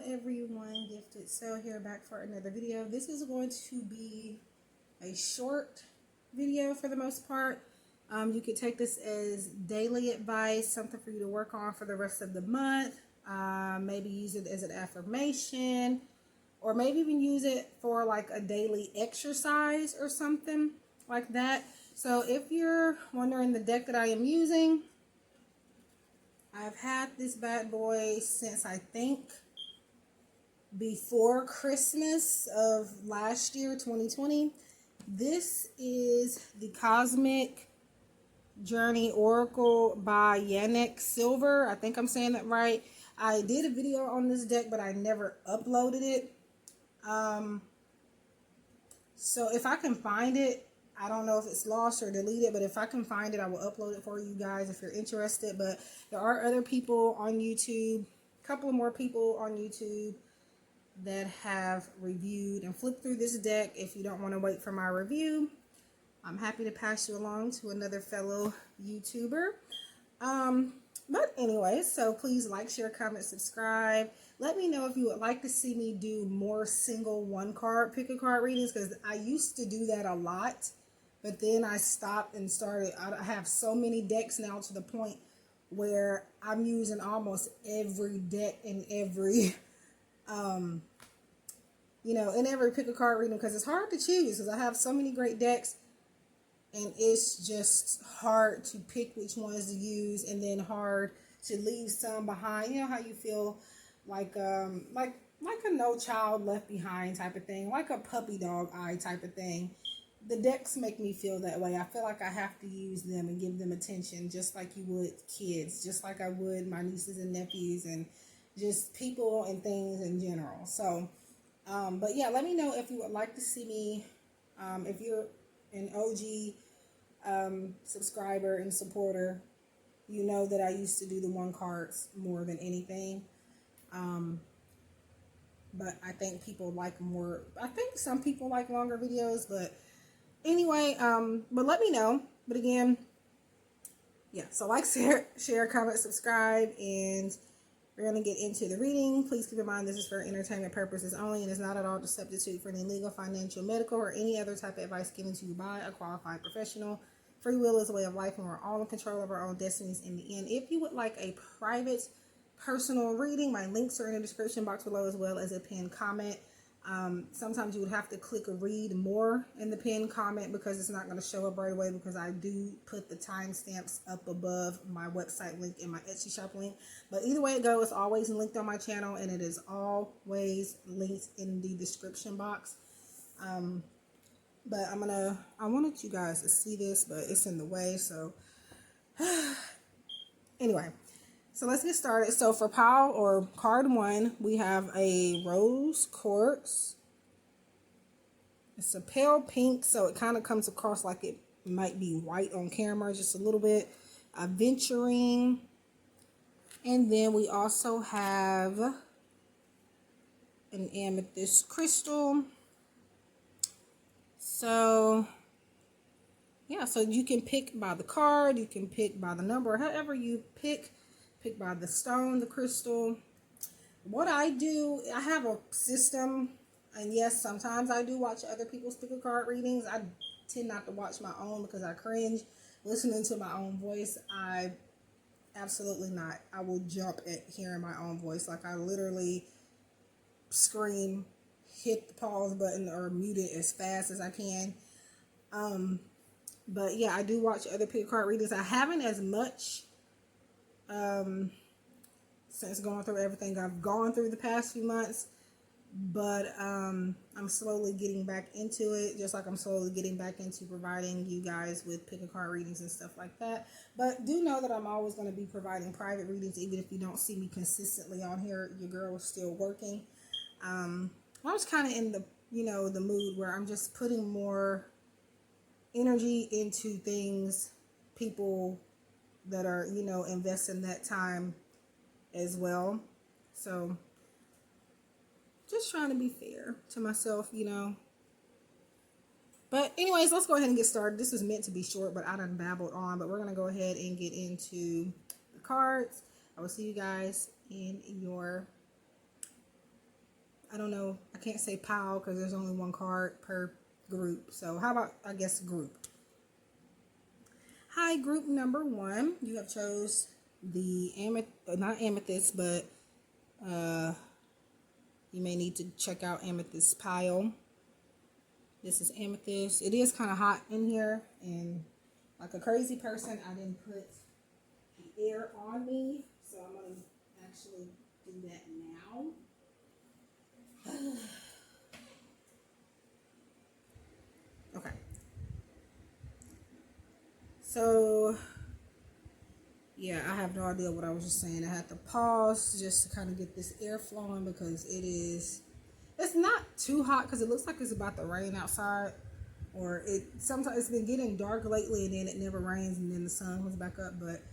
everyone, Gifted Soul here, back for another video. This is going to be a short video for the most part. You could take this as daily advice, something for you to work on for the rest of the month. Maybe use it as an affirmation, or maybe even use it for like a daily exercise or something like that. So if you're wondering the deck that I am using, I've had this bad boy since I think before Christmas of last year, 2020. This is the Cosmic Journey Oracle by Yanik Silver. I think I'm saying that right. I did a video on this deck, but I never uploaded it. So if I can find it, I don't know if it's lost or deleted, but if I can find it, I will upload it for you guys if you're interested. But there are other people on YouTube, a couple of more people on YouTube that have reviewed and flipped through this deck. If you don't want to wait for my review, I'm happy to pass you along to another fellow YouTuber. But anyway, so please like, share, comment, subscribe. Let me know if you would like to see me do more single one card pick a card readings, because I used to do that a lot, but then I stopped and started. I have so many decks now to the point where I'm using almost every deck in every in every pick a card reading, because it's hard to choose, because I have so many great decks and it's just hard to pick which ones to use, and then hard to leave some behind. You know how you feel like a no child left behind type of thing, like a puppy dog eye type of thing. The decks make me feel that way. I feel like I have to use them and give them attention, just like you would kids, just like I would my nieces and nephews, and just people and things in general. So but yeah, let me know if you would like to see me, if you're an OG subscriber and supporter, you know that I used to do the one cards more than anything. But I think people like more, I think some people like longer videos, but anyway, but let me know. But again, yeah, so like, share, comment, subscribe, and we're going to get into the reading. Please keep in mind this is for entertainment purposes only and is not at all a substitute for any legal, financial, medical, or any other type of advice given to you by a qualified professional. Free will is a way of life, and we're all in control of our own destinies in the end. If you would like a private, personal reading, my links are in the description box below, as well as a pinned comment. Sometimes you would have to click read more in the pinned comment, because it's not going to show up right away, because I do put the timestamps up above my website link and my Etsy shop link. But either way it goes, it's always linked on my channel, and it is always linked in the description box. But I wanted you guys to see this, but it's in the way, so anyway, so let's get started. So for pile or card one, we have a rose quartz. It's a pale pink, so it kind of comes across like it might be white on camera, just a little bit. Adventurine. And then we also have an amethyst crystal. So yeah, so you can pick by the card, you can pick by the number, however you pick by the stone, the crystal. What I do, I have a system, and yes, sometimes I do watch other people's pick a card readings. I tend not to watch my own because I cringe listening to my own voice. Absolutely not. I will jump at hearing my own voice. Like, I literally scream, hit the pause button, or mute it as fast as I can. But yeah, I do watch other pick a card readings. I haven't as much since going through everything I've gone through the past few months, but I'm slowly getting back into it, just like I'm slowly getting back into providing you guys with pick a card readings and stuff like that. But do know that I'm always going to be providing private readings, even if you don't see me consistently on here. Your girl is still working. I was kind of in the the mood where I'm just putting more energy into things, people that are investing that time as well. So just trying to be fair to myself, But anyways, let's go ahead and get started. This is meant to be short, but I done babbled on. But we're going to go ahead and get into the cards. I will see you guys in your I don't know, I can't say pile because there's only one card per group. So how about, I guess, group. Hi, group number 1. You have chose the not amethyst, but you may need to check out amethyst pile. This is amethyst. It is kind of hot in here, and like a crazy person, I didn't put the air on me, so I'm going to actually do that now. Okay. So, yeah, I have no idea what I was just saying. I had to pause just to kind of get this air flowing because it's not too hot because it looks like it's about to rain outside. Or sometimes it's been getting dark lately and then it never rains and then the sun comes back up, but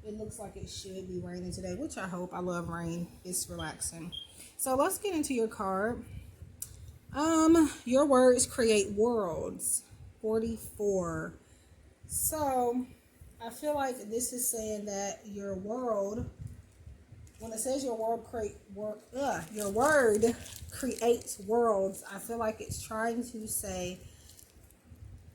it looks like it should be raining today, which I hope. I love rain. It's relaxing. So let's get into your card. Your words create worlds. 44. So I feel like this is saying that your world, when it says your word creates worlds, I feel like it's trying to say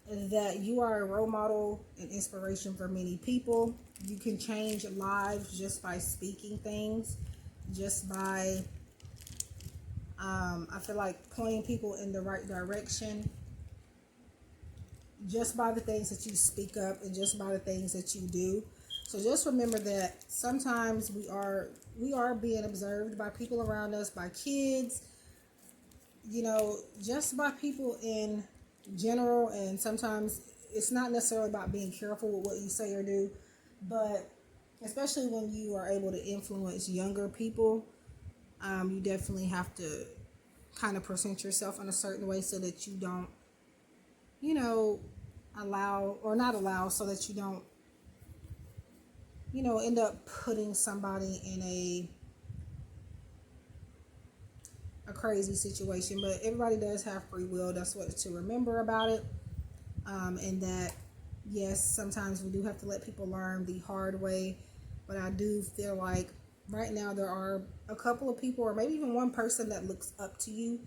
that you are a role model and inspiration for many people. You can change lives just by speaking things, just by I feel like pointing people in the right direction, just by the things that you speak up and just by the things that you do. So just remember that sometimes we are being observed by people around us, by kids, you know, just by people in general. And sometimes it's not necessarily about being careful with what you say or do, but especially when you are able to influence younger people, you definitely have to kind of present yourself in a certain way so that you don't, you know, so that you don't, you know, end up putting somebody in a crazy situation. But everybody does have free will. That's what to remember about it. And that, yes, sometimes we do have to let people learn the hard way. But I do feel like right now there are a couple of people, or maybe even one person, that looks up to you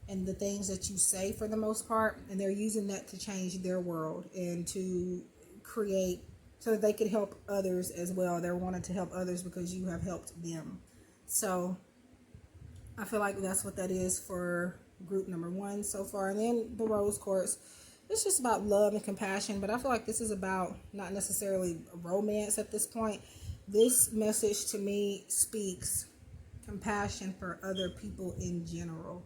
and the things that you say for the most part, and they're using that to change their world and to create so that they can help others as well. They're wanting to help others because you have helped them. So I feel like that's what that is for group number 1 so far. And then the rose quartz, it's just about love and compassion, but I feel like this is about not necessarily romance at this point. This message to me speaks compassion for other people in general.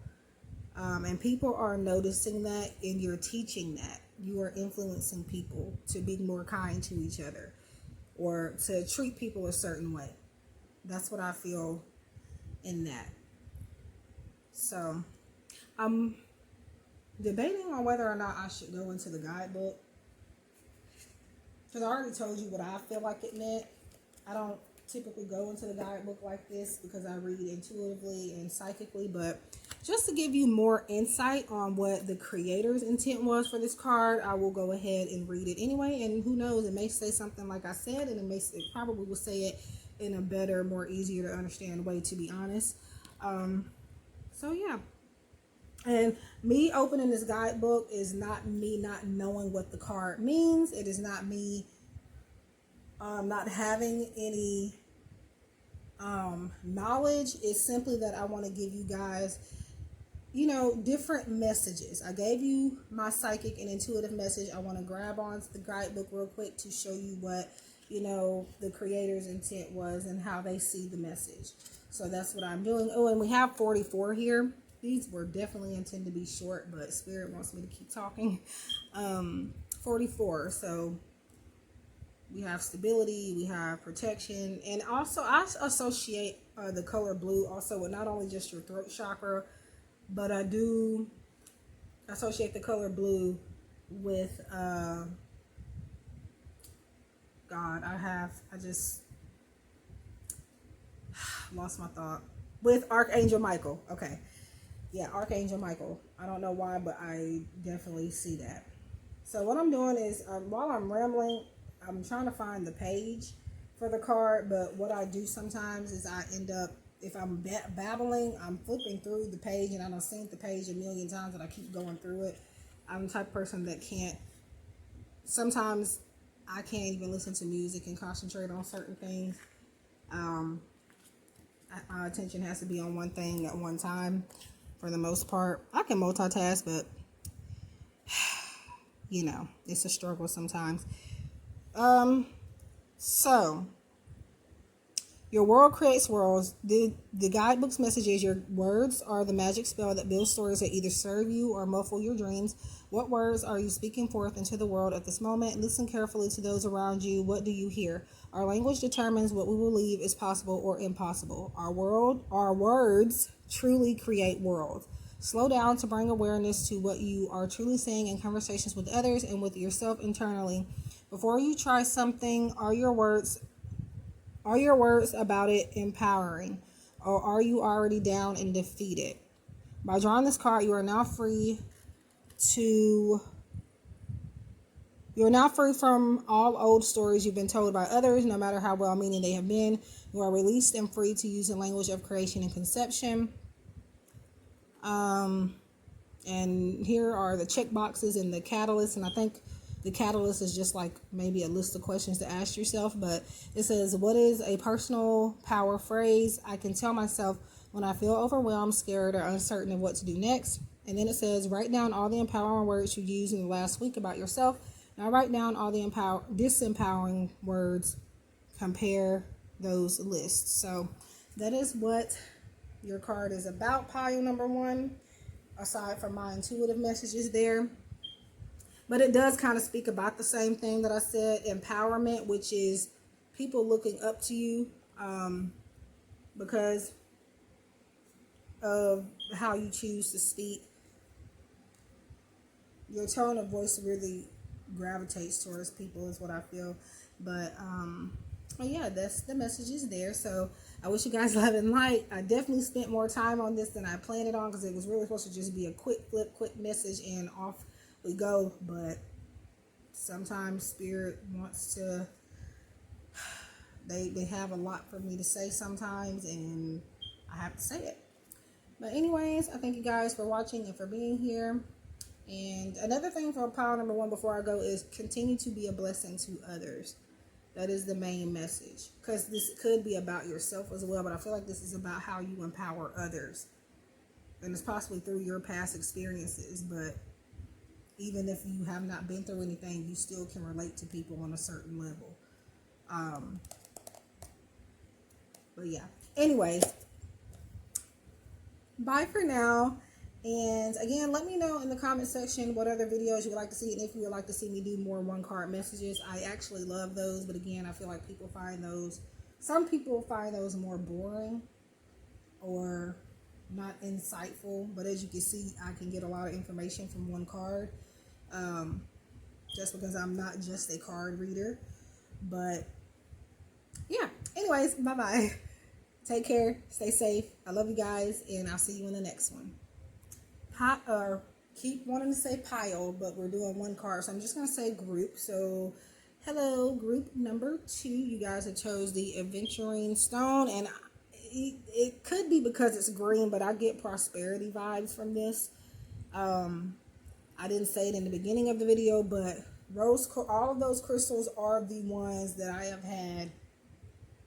And people are noticing that, and you're teaching that. You are influencing people to be more kind to each other or to treat people a certain way. That's what I feel in that. So I'm debating on whether or not I should go into the guidebook, because I already told you what I feel like it meant. I don't typically go into the guidebook like this because I read intuitively and psychically, but just to give you more insight on what the creator's intent was for this card, I will go ahead and read it anyway. And who knows, it may say something like I said, and it probably will say it in a better, more easier to understand way, to be honest. So yeah. And me opening this guidebook is not me not knowing what the card means. It is not me not having any knowledge. It's simply that I want to give you guys, you know, different messages. I gave you my psychic and intuitive message. I want to grab onto the guidebook real quick to show you what, you know, the creator's intent was and how they see the message. So that's what I'm doing. Oh, and we have 44 here. These were definitely intended to be short, but Spirit wants me to keep talking. 44. So we have stability, we have protection, and also I associate the color blue also with not only just your throat chakra, but I do associate the color blue with God. I just lost my thought. With Archangel Michael. Okay. Yeah, Archangel Michael. I don't know why, but I definitely see that. So what I'm doing is, while I'm rambling, I'm trying to find the page for the card, but what I do sometimes is I end up if I'm babbling, I'm flipping through the page, and I've seen the page a million times, and I keep going through it. I'm the type of person that sometimes I can't even listen to music and concentrate on certain things. My attention has to be on one thing at one time for the most part. I can multitask, but you know, it's a struggle sometimes. So your world creates worlds. The guidebook's message is your words are the magic spell that builds stories that either serve you or muffle your dreams. What words are you speaking forth into the world at this moment? Listen carefully to those around you. What do you hear? Our language determines what we believe is possible or impossible. Our words truly create worlds. Slow down to bring awareness to what you are truly saying in conversations with others and with yourself internally. Before you try something, are your words about it empowering, or are you already down and defeated? By drawing this card, you are now free from all old stories you've been told by others, no matter how well-meaning they have been. You are released and free to use the language of creation and conception. And here are the check boxes and the catalyst, and I think the catalyst is just like maybe a list of questions to ask yourself, but it says, what is a personal power phrase I can tell myself when I feel overwhelmed, scared, or uncertain of what to do next? And then it says, write down all the empowering words you used in the last week about yourself. Now write down all the disempowering words. Compare those lists. So that is what your card is about, pile number 1, aside from my intuitive messages there. But it does kind of speak about the same thing that I said, empowerment, which is people looking up to you because of how you choose to speak. Your tone of voice really gravitates towards people is what I feel. But yeah, that's the messages there. So I wish you guys love and light. I definitely spent more time on this than I planned it on, because it was really supposed to just be a quick flip, quick message, and off we go. But sometimes spirit wants to, they have a lot for me to say sometimes, and I have to say it. But anyways, I thank you guys for watching and for being here. And another thing for pile number 1 before I go is continue to be a blessing to others. That is the main message, because this could be about yourself as well, but I feel like this is about how you empower others, and it's possibly through your past experiences. But even if you have not been through anything, you still can relate to people on a certain level. But yeah, anyways, bye for now. And again, let me know in the comment section what other videos you would like to see, and if you would like to see me do more 1-card messages. I actually love those, but again, I feel like some people find those more boring or not insightful. But as you can see, I can get a lot of information from 1 card, just because I'm not just a card reader. But yeah, anyways, bye-bye. Take care, stay safe. I love you guys, and I'll see you in the next one. Keep wanting to say pile, but we're doing 1 card, so I'm just going to say group. So hello, group number 2. You guys have chose the adventurine stone, and it could be because it's green, but I get prosperity vibes from this. I didn't say it in the beginning of the video, but all of those crystals are the ones that I have had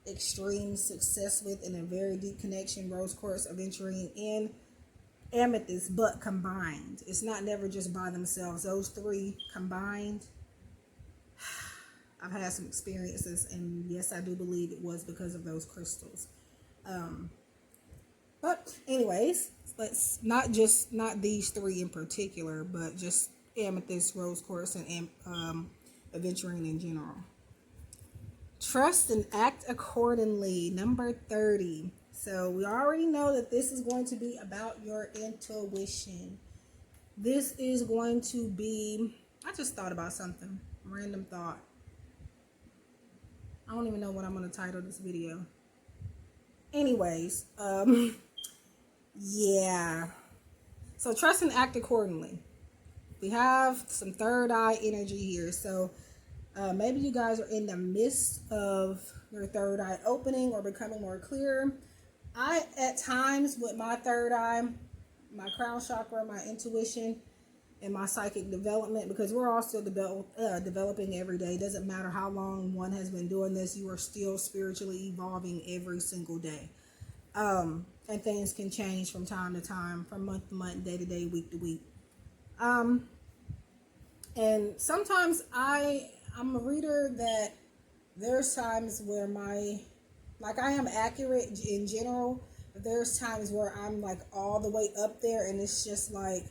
extreme success with, in a very deep connection. Rose quartz, adventurine, and amethyst, but combined. It's not never just by themselves. Those 3 combined, I've had some experiences, and yes, I do believe it was because of those crystals. But anyways, let's not these 3 in particular, but just amethyst, rose quartz, and adventurine in general. Trust and act accordingly, number 30. So we already know that this is going to be about your intuition. This is going to be, I just thought about something, random thought. I don't even know what I'm going to title this video. Anyways, yeah. So trust and act accordingly. We have some third eye energy here. So maybe you guys are in the midst of your third eye opening or becoming more clear. at times with my third eye, my crown chakra, my intuition, and my psychic development, because we're all still developing every day. It doesn't matter how long one has been doing this, you are still spiritually evolving every single day. And things can change from time to time, from month to month, day to day, week to week. And sometimes I'm a reader that there's times where I am accurate in general, but there's times where I'm like all the way up there, and it's just like,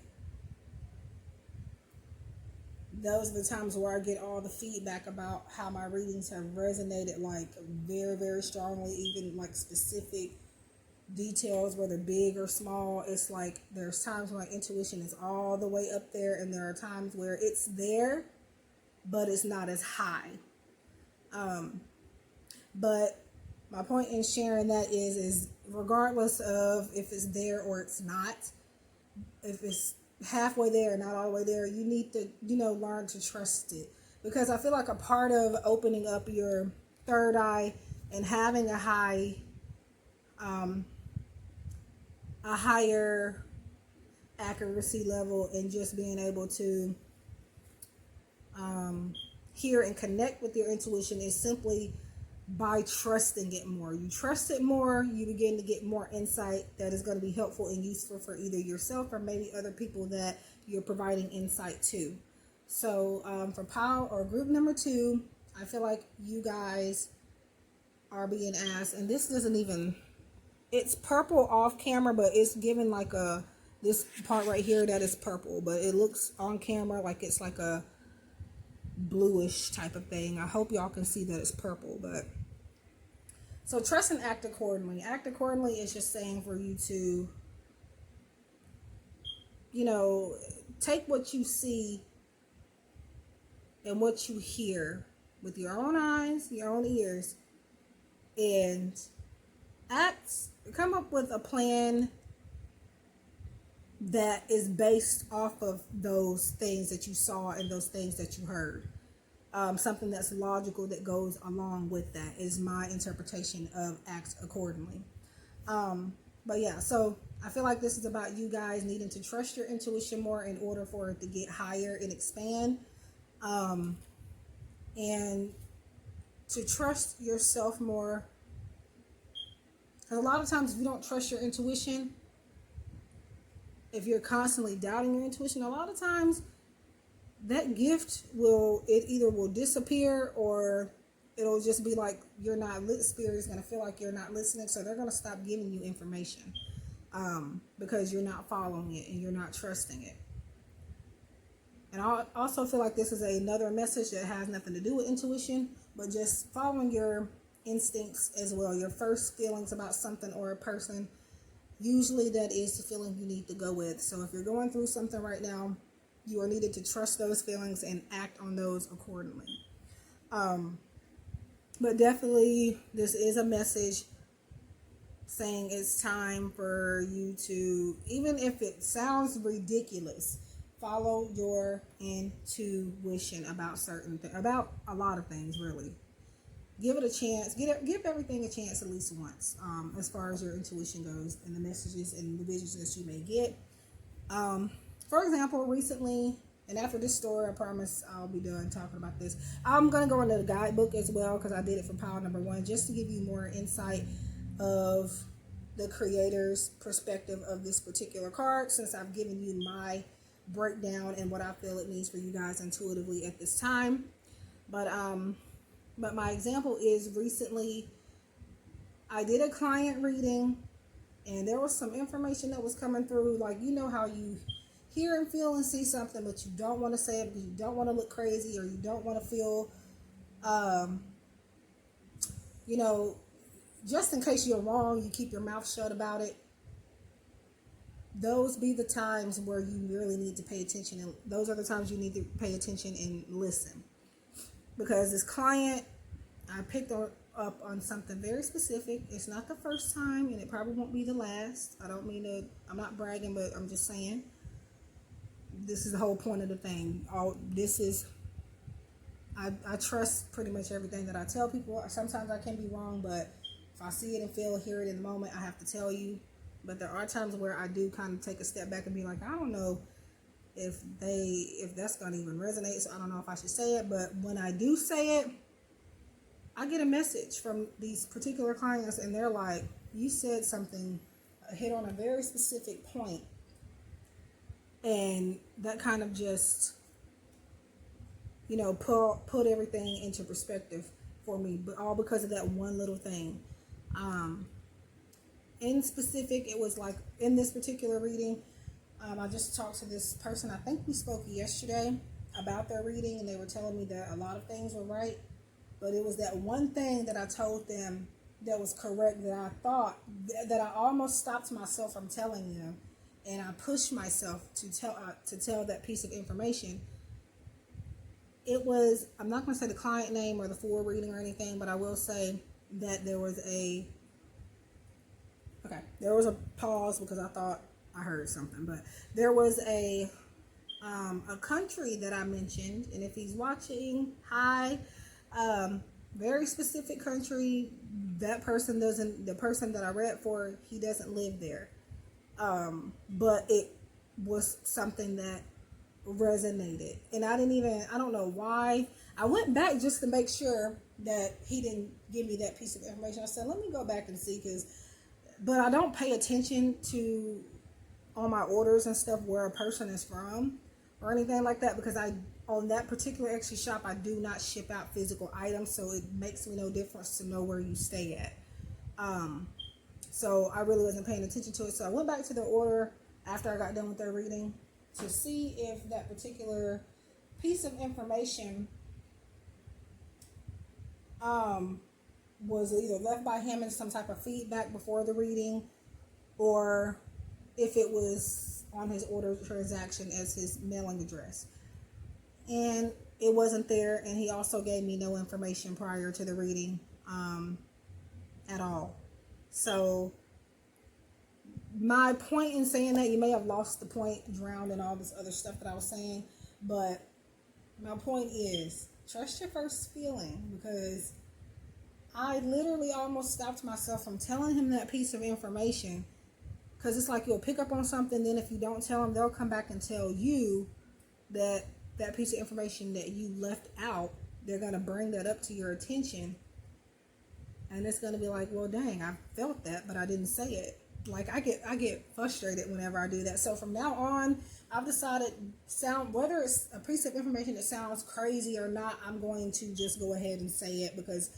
those are the times where I get all the feedback about how my readings have resonated, like very, very strongly, even like specific details, whether big or small. It's like there's times when my intuition is all the way up there, and there are times where it's there, but it's not as high. But my point in sharing that is regardless of if it's there or it's not, if it's halfway there, not all the way there, you need to, learn to trust it. Because I feel like a part of opening up your third eye and having a higher accuracy level, and just being able to hear and connect with your intuition is simply by trusting it more. You trust it more, you begin to get more insight that is going to be helpful and useful for either yourself or maybe other people that you're providing insight to. So for pile or group number 2, I feel like you guys are being asked, and this doesn't even, it's purple off camera, but it's given like this part right here that is purple, but it looks on camera like it's like a bluish type of thing. I hope y'all can see that it's purple. But so trust and act accordingly. Act accordingly is just saying for you to, take what you see and what you hear with your own eyes, your own ears, and come up with a plan that is based off of those things that you saw and those things that you heard. Something that's logical that goes along with that is my interpretation of act accordingly. But yeah, so I feel like this is about you guys needing to trust your intuition more in order for it to get higher and expand. And to trust yourself more. Because a lot of times if you don't trust your intuition, if you're constantly doubting your intuition, a lot of times that gift will disappear, or it'll just be like you're not lit. Spirit is going to feel like you're not listening, so they're going to stop giving you information because you're not following it and you're not trusting it. And I also feel like this is another message that has nothing to do with intuition, but just following your instincts as well, your first feelings about something or a person. Usually that is the feeling you need to go with. So if you're going through something right now, you are needed to trust those feelings and act on those accordingly. But definitely this is a message saying it's time for you to, even if it sounds ridiculous, follow your intuition about about a lot of things, really. Give it a chance. Give everything a chance at least once, as far as your intuition goes and the messages and the visions that you may get. For example, recently, and after this story, I promise I'll be done talking about this. I'm going to go into the guidebook as well, because I did it for pile number 1, just to give you more insight of the creator's perspective of this particular card, since I've given you my breakdown and what I feel it means for you guys intuitively at this time. But my example is recently I did a client reading, and there was some information that was coming through, like, how you hear and feel and see something, but you don't want to say it because you don't want to look crazy, or you don't want to feel, just in case you're wrong, you keep your mouth shut about it. Those be the times where you really need to pay attention, and those are the times you need to pay attention and listen. Because this client, I picked up on something very specific. It's not the first time, and it probably won't be the last. I'm not bragging, but I'm just saying, this is the whole point of the thing. I trust pretty much everything that I tell people. Sometimes I can be wrong, but If I see it and feel, hear it in the moment, I have to tell you. But there are times where I do kind of take a step back and be like, I don't know if that's going to even resonate, so I don't know if I should say it. But when I do say it, I get a message from these particular clients, and they're like, you said something, hit on a very specific point, and that kind of just, you know, put everything into perspective for me, but all because of that one little thing. In specific, it was like in this particular reading, I just talked to this person. I think we spoke yesterday about their reading, and they were telling me that a lot of things were right, but it was that one thing that I told them that was correct that I thought that I almost stopped myself from telling them, and I pushed myself to tell that piece of information. It was, I'm not going to say the client name or the full reading or anything, but I will say that there was a pause because I thought I heard something, but there was a country that I mentioned, and if he's watching, hi, very specific country. That person doesn't, the person that I read for, he doesn't live there, but it was something that resonated, and I don't know why. I went back just to make sure that he didn't give me that piece of information. I said, let me go back and see, but I don't pay attention to on my orders and stuff where a person is from or anything like that, because on that particular Etsy shop, I do not ship out physical items, so it makes me no difference to know where you stay at. So I really wasn't paying attention to it. So I went back to the order after I got done with their reading to see if that particular piece of information was either left by him in some type of feedback before the reading, or if it was on his order transaction as his mailing address. And it wasn't there, and he also gave me no information prior to the reading at all. So my point in saying that, you may have lost the point, drowned in all this other stuff that I was saying, but my point is, trust your first feeling, because I literally almost stopped myself from telling him that piece of information, because it's like you'll pick up on something, then if you don't tell them, they'll come back and tell you that piece of information that you left out. They're going to bring that up to your attention, and it's going to be like, well, dang, I felt that, but I didn't say it. Like, I get frustrated whenever I do that. So from now on, I've decided, whether it's a piece of information that sounds crazy or not, I'm going to just go ahead and say it, because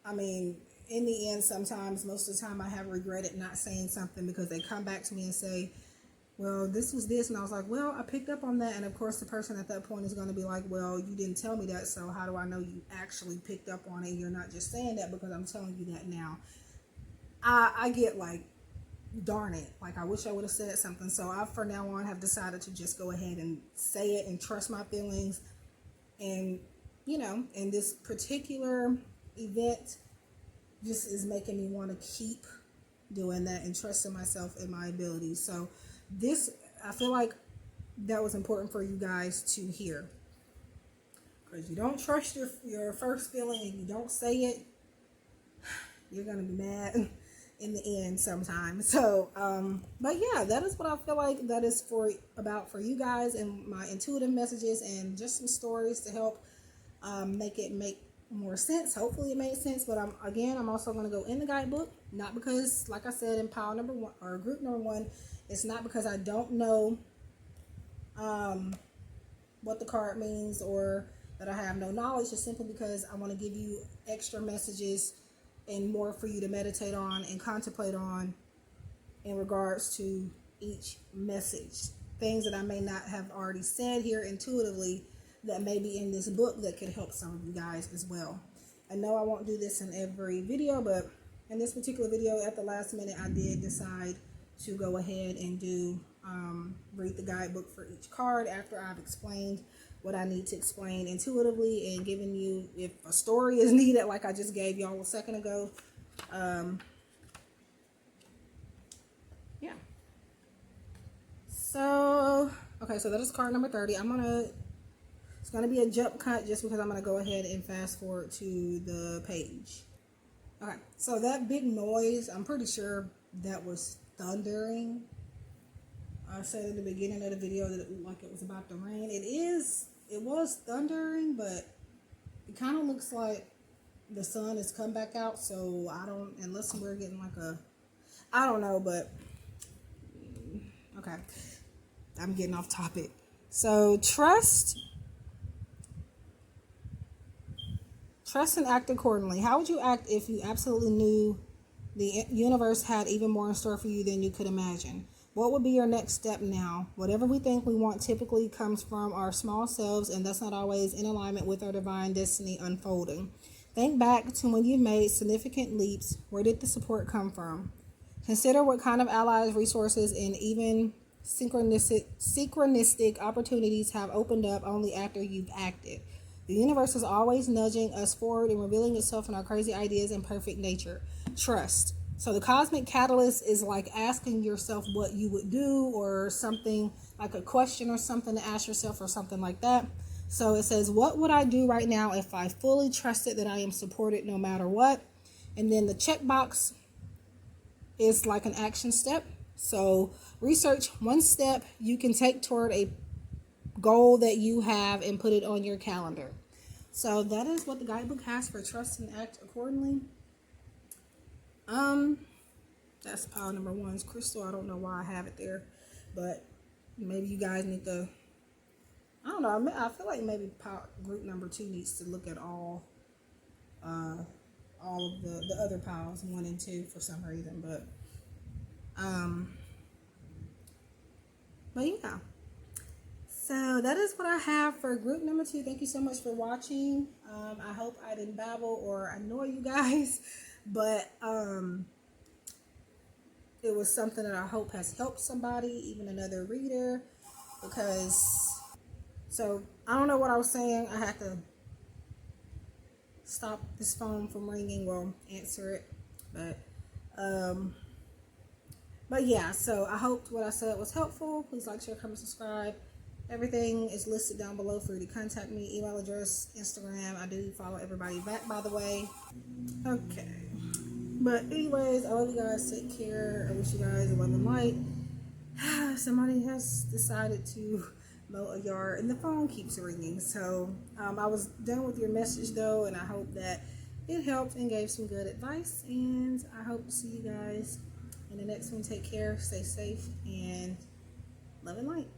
I mean, in the end, sometimes, most of the time, I have regretted not saying something, because they come back to me and say, well, this was this, and I was like, well, I picked up on that. And of course, the person at that point is going to be like, well, you didn't tell me that, so how do I know you actually picked up on it? You're not just saying that because I'm telling you that now. I get like, darn it, like, I wish I would have said something. So I, for now on, have decided to just go ahead and say it and trust my feelings. And, you know, in this particular event, just is making me want to keep doing that and trusting myself and my abilities. So this, I feel like that was important for you guys to hear, because you don't trust your first feeling and you don't say it, you're gonna be mad in the end sometimes. So but yeah, that is what I feel like that is for you guys, and my intuitive messages, and just some stories to help make more sense. Hopefully it made sense. But I'm also going to go in the guidebook, not because, like I said, in pile number 1 or group number 1, it's not because I don't know what the card means or that I have no knowledge. It's simply because I want to give you extra messages and more for you to meditate on and contemplate on in regards to each message. Things that I may not have already said here intuitively that may be in this book that could help some of you guys as well. I know I won't do this in every video, but in this particular video, at the last minute, I did decide to go ahead and do read the guidebook for each card after I've explained what I need to explain intuitively, and giving you, if a story is needed, like I just gave y'all a second ago. Yeah. So, okay, so that is card number 30. It's gonna be a jump cut just because I'm gonna go ahead and fast forward to the page. Okay, so that big noise, I'm pretty sure that was thundering. I said in the beginning of the video that it looked like it was about to rain. It was thundering, but it kind of looks like the sun has come back out. So I don't, unless we're getting like I don't know, but okay, I'm getting off topic. So trust and act accordingly. How would you act if you absolutely knew the universe had even more in store for you than you could imagine? What would be your next step now? Whatever we think we want typically comes from our small selves, and that's not always in alignment with our divine destiny unfolding. Think back to when you made significant leaps. Where did the support come from? Consider what kind of allies, resources, and even synchronistic opportunities have opened up only after you've acted. The universe is always nudging us forward and revealing itself in our crazy ideas and perfect nature. Trust. So the cosmic catalyst is like asking yourself what you would do, or something like a question or something to ask yourself or something like that. So it says, what would I do right now if I fully trusted that I am supported no matter what? And then the checkbox is like an action step. So research one step you can take toward a goal that you have and put it on your calendar. So that is what the guidebook has for trust and act accordingly. That's pile number 1's crystal. I don't know why I have it there, but maybe you guys need to, I don't know, I feel like maybe group number 2 needs to look at all of the other piles 1 and 2 for some reason, but yeah. So that is what I have for group number 2. Thank you so much for watching. I hope I didn't babble or annoy you guys, but it was something that I hope has helped somebody, even another reader, because, so I don't know what I was saying. I had to stop this phone from ringing, well, answer it, but yeah, so I hope what I said was helpful. Please like, share, comment, subscribe. Everything is listed down below for you to contact me. Email address, Instagram. I do follow everybody back, by the way. Okay. But anyways, I love you guys. Take care. I wish you guys a love and light. Somebody has decided to mow a yard and the phone keeps ringing. So I was done with your message though, and I hope that it helped and gave some good advice. And I hope to see you guys in the next one. Take care. Stay safe and love and light.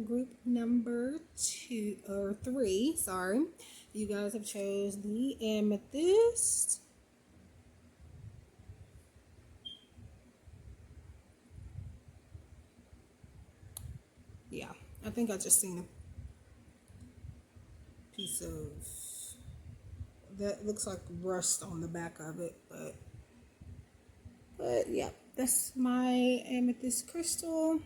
Group number 2 or 3, sorry. You guys have chose the amethyst. Yeah, I think I just seen a piece of that looks like rust on the back of it, but yeah, that's my amethyst crystal.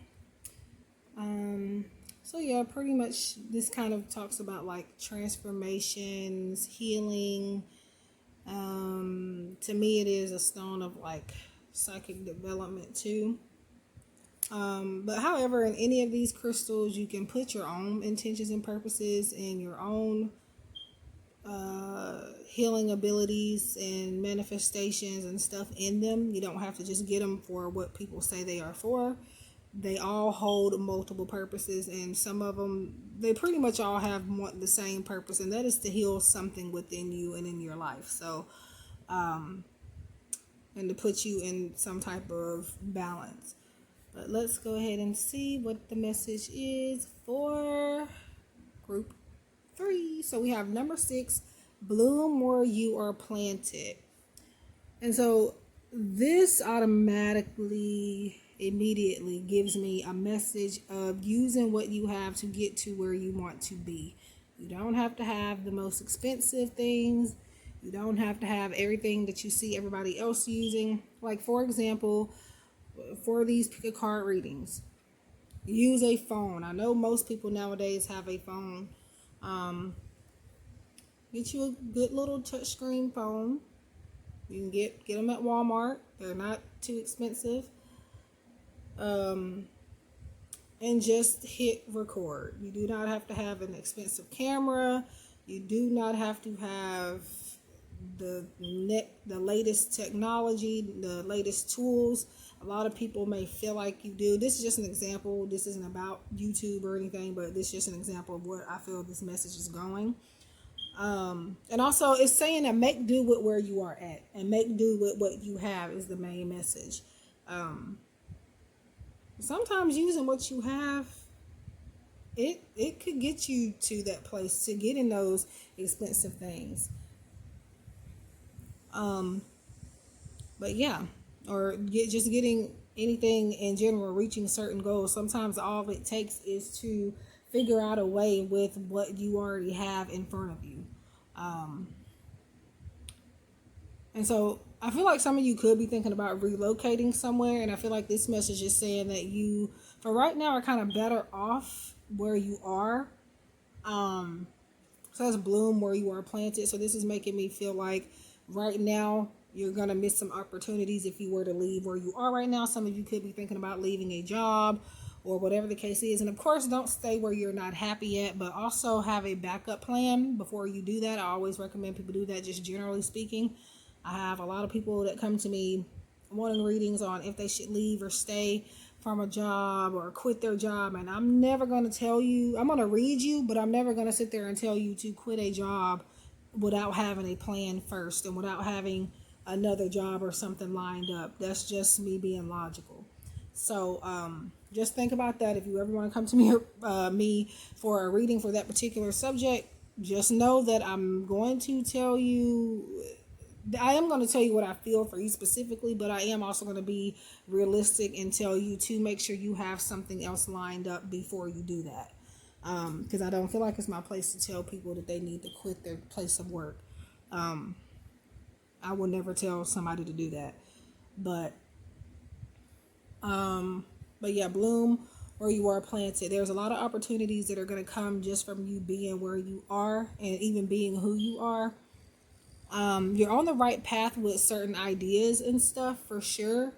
So yeah, pretty much this kind of talks about like transformations, healing. To me it is a stone of like psychic development too. But however, in any of these crystals, you can put your own intentions and purposes and your own healing abilities and manifestations and stuff in them. You don't have to just get them for what people say they are for. They all hold multiple purposes, and some of them, they pretty much all have the same purpose, and that is to heal something within you and in your life. So, and to put you in some type of balance. But let's go ahead and see what the message is for group 3. So we have number 6, bloom where you are planted. And so this automatically, immediately gives me a message of using what you have to get to where you want to be. You don't have to have the most expensive things. You don't have to have everything that you see everybody else using. Like, for example, for these Pickacardreadings, use a phone. I know most people nowadays have a phone. Get you a good little touchscreen phone. You can get them at Walmart. They're not too expensive. And just hit record. You do not have to have an expensive camera. You do not have to have the latest technology, the latest tools. A lot of people may feel like you do. This is just an example. This isn't about YouTube or anything, but this is just an example of what I feel this message is going. And also it's saying that make do with where you are at, and make do with what you have is the main message. Sometimes using what you have, it could get you to that place, to getting those expensive things. But yeah, or just getting anything in general, reaching certain goals. Sometimes all it takes is to figure out a way with what you already have in front of you. And so I feel like some of you could be thinking about relocating somewhere, and I feel like this message is saying that you, for right now, are kind of better off where you are. So that's bloom where you are planted. So this is making me feel like right now you're going to miss some opportunities if you were to leave where you are right now. Some of you could be thinking about leaving a job or whatever the case is. And of course, don't stay where you're not happy at, but also have a backup plan before you do that. I always recommend people do that, just generally speaking. I have a lot of people that come to me wanting readings on if they should leave or stay from a job or quit their job, and I'm never going to tell you, I'm going to read you, but I'm never going to sit there and tell you to quit a job without having a plan first and without having another job or something lined up. That's just me being logical. So just think about that. If you ever want to come to me for a reading for that particular subject, just know that I'm going to tell you, I am going to tell you what I feel for you specifically, but I am also going to be realistic and tell you to make sure you have something else lined up before you do that. Because I don't feel like it's my place to tell people that they need to quit their place of work. I will never tell somebody to do that. But yeah, bloom where you are planted. There's a lot of opportunities that are going to come just from you being where you are and even being who you are. You're on the right path with certain ideas and stuff for sure.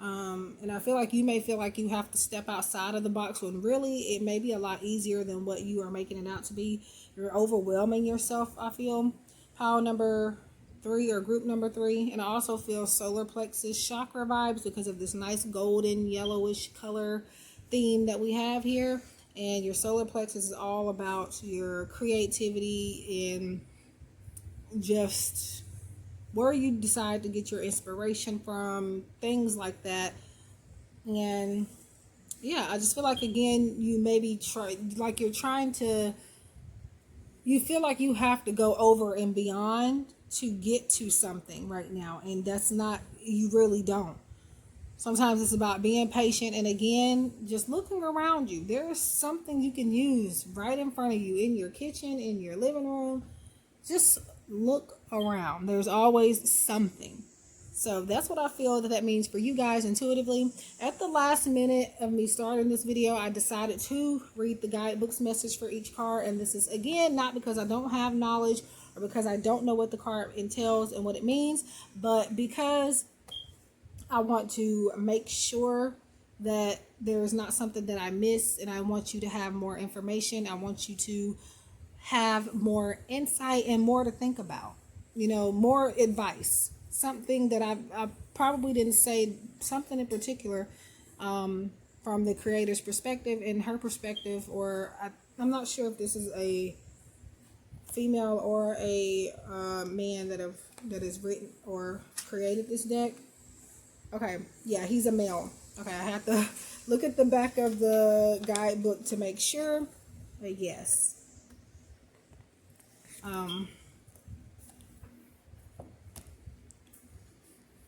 And I feel like you may feel like you have to step outside of the box when really it may be a lot easier than what you are making it out to be. You're overwhelming yourself, I feel. Pile number 3 or group number 3. And I also feel solar plexus chakra vibes because of this nice golden yellowish color theme that we have here. And your solar plexus is all about your creativity and just where you decide to get your inspiration from, things like that. And yeah, I just feel like, again, you maybe you feel like you have to go over and beyond to get to something right now, and that's not, you really don't. Sometimes it's about being patient, and again, just looking around you. There's something you can use right in front of you, in your kitchen, in your living room. Just look around. There's always something. So that's what I feel that means for you guys intuitively. At the last minute of me starting this video, I decided to read the guidebook's message for each card. And this is, again, not because I don't have knowledge or because I don't know what the card entails and what it means, but because I want to make sure that there's not something that I miss, and I want you to have more information. I want you to have more insight and more to think about, more advice, something that I probably didn't say, something in particular from the creator's perspective and her perspective, or I'm not sure if this is a female or a man that has written or created this deck. Okay, yeah, he's a male. Okay, I have to look at the back of the guidebook to make sure, but yes.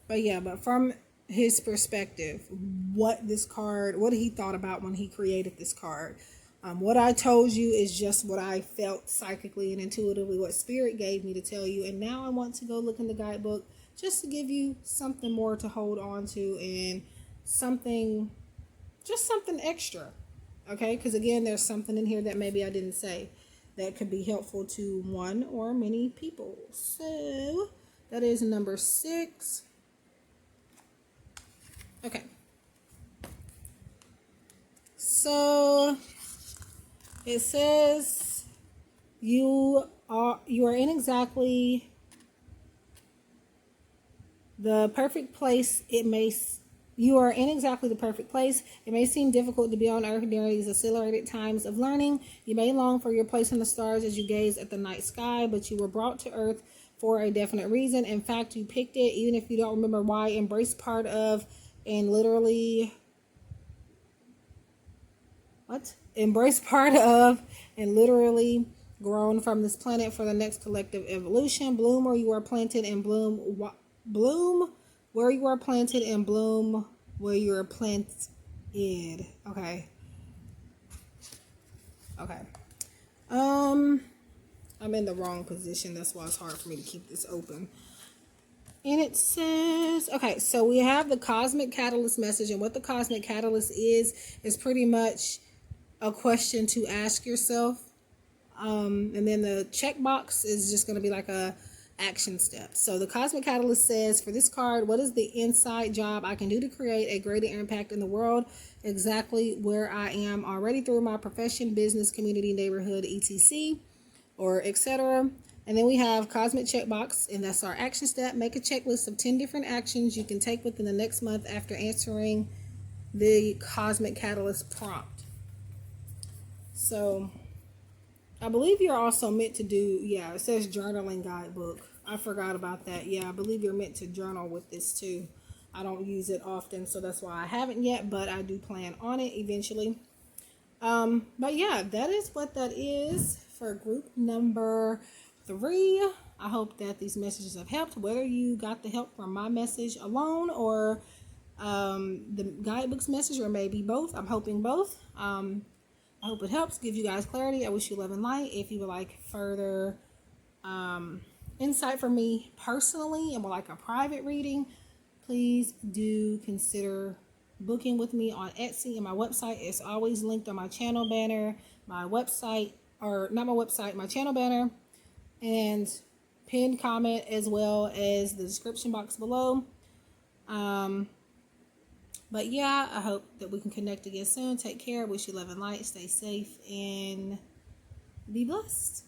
But from his perspective, what he thought about when he created this card. What I told you is just what I felt psychically and intuitively, what spirit gave me to tell you. And now I want to go look in the guidebook just to give you something more to hold on to and something extra. Okay, because again, there's something in here that maybe I didn't say that could be helpful to one or many people. So that is number 6. Okay. So it says you you are in exactly the perfect place. You are in exactly the perfect place. It may seem difficult to be on earth during these accelerated times of learning. You may long for your place in the stars as you gaze at the night sky, but you were brought to earth for a definite reason. In fact, you picked it, even if you don't remember why. Embrace part of and literally Embrace part of and literally grown from this planet for the next collective evolution. Bloom where you are planted and bloom where you are planted and bloom where you are planted. Okay. I'm in the wrong position. That's why it's hard for me to keep this open. And it says, okay, so we have the Cosmic Catalyst message, and what the Cosmic Catalyst is pretty much a question to ask yourself. And then the checkbox is just going to be like a action step. So the Cosmic Catalyst says, for this card, what is the inside job I can do to create a greater impact in the world? Exactly where I am already through my profession, business, community, neighborhood, etc. or etc. And then we have Cosmic Checkbox, and that's our action step. Make a checklist of 10 different actions you can take within the next month after answering the Cosmic Catalyst prompt. So I believe you're also meant to do, it says journaling guidebook. I forgot about that. Yeah, I believe you're meant to journal with this too. I don't use it often, so that's why I haven't yet, but I do plan on it eventually. But yeah, that is what that is for group number 3. I hope that these messages have helped, whether you got the help from my message alone or the guidebook's message, or maybe both. I'm hoping both. I hope it helps give you guys clarity. I wish you love and light. If you would like further insight from me personally and would like a private reading, please do consider booking with me on Etsy, and my website is always linked on my channel banner, my website, or not my website, my channel banner, and pinned comment, as well as the description box below. But yeah, I hope that we can connect again soon. Take care. Wish you love and light. Stay safe and be blessed.